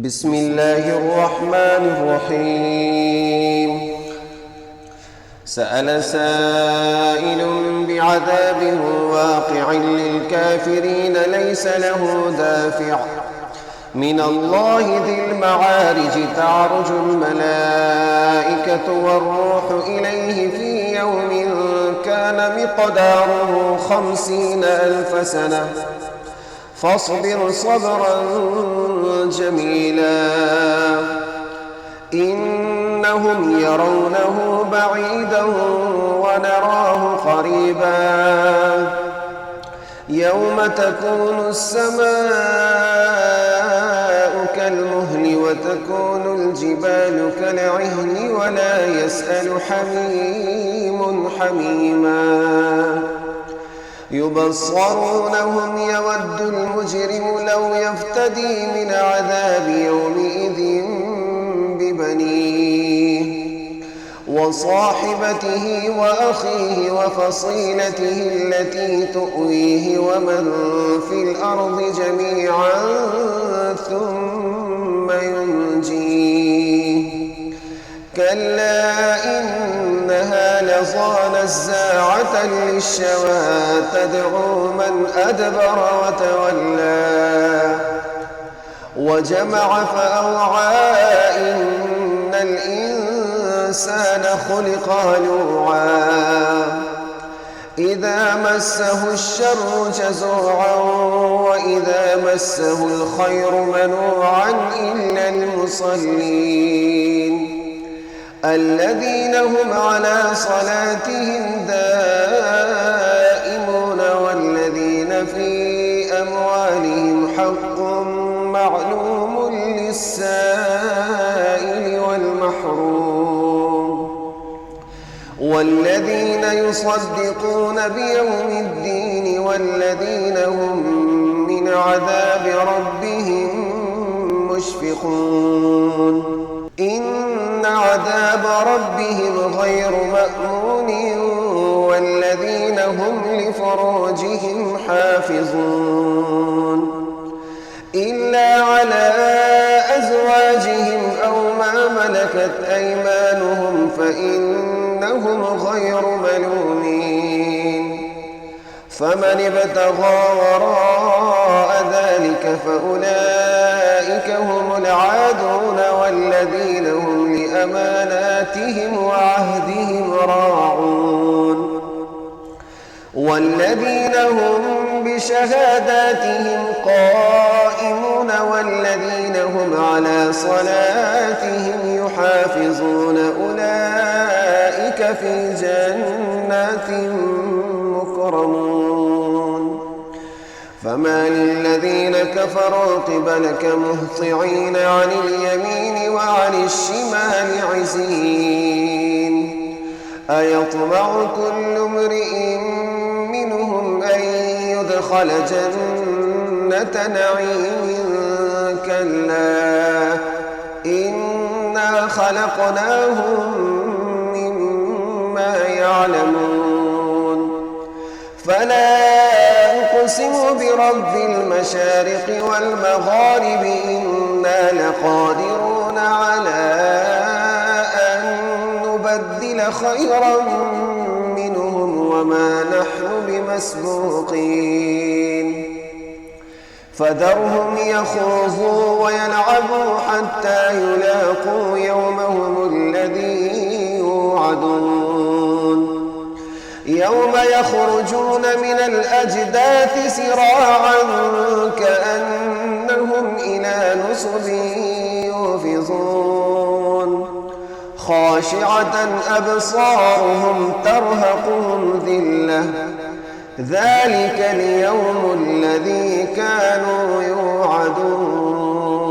بسم الله الرحمن الرحيم. سأل سائل بعذاب واقع للكافرين ليس له دافع من الله ذي المعارج تعرج الملائكة والروح إليه في يوم كان مقداره 50,000 سنة فاصبر صبرا جميلا إنهم يرونه بعيدا ونراه قريبا يوم تكون السماء كالمهل وتكون الجبال كالعهن ولا يسأل حميم حميما يبصرونهم يود المجرم لو يفتدي من عذاب يومئذ ببنيه وصاحبته وأخيه وفصيلته التي تؤويه ومن في الأرض جميعا ثم ينجيه كلا إنها لظى نزاعة للشوى تدعو من أدبر وتولى وجمع فأوعى إن الإنسان خلق هلوعا إذا مسه الشر جزوعا وإذا مسه الخير منوعا إلا المصلين الذين هم على صلاتهم دائمون والذين في أموالهم حق معلوم للسائل والمحروم والذين يصدقون بيوم الدين والذين هم من عذاب ربهم مشفقون إن عذاب ربهم غير مأمون والذين هم لفروجهم حافظون إلا على أزواجهم أو ما ملكت أيمانهم فإنهم غير ملومين فمن ابتغى وراء ذلك فأولئك هم العادون والذين هم لأماناتهم وعهدهم راعون والذين هم بشهاداتهم قائمون والذين هم على صلاتهم يحافظون أولئك في جنات مكرمون فما للذين كفروا قبلك مهطعين عن اليمين وعن الشمال عزين أيطمع كل امرئ منهم أن يدخل جنة نعيم كلا إنا خلقناهم مما يعلمون فلا أقسم برب المشارق والمغارب إنا لقادرون على أن نبدل خيرا منهم وما نحن بمسبوقين فذرهم يخوضوا ويلعبوا حتى يلاقوا يومهم الذي يوعدون يوم يخرجون من الأجداث سراعا كأنهم إلى نصب يوفضون خاشعة أبصارهم ترهقهم ذلة ذلك اليوم الذي كانوا يوعدون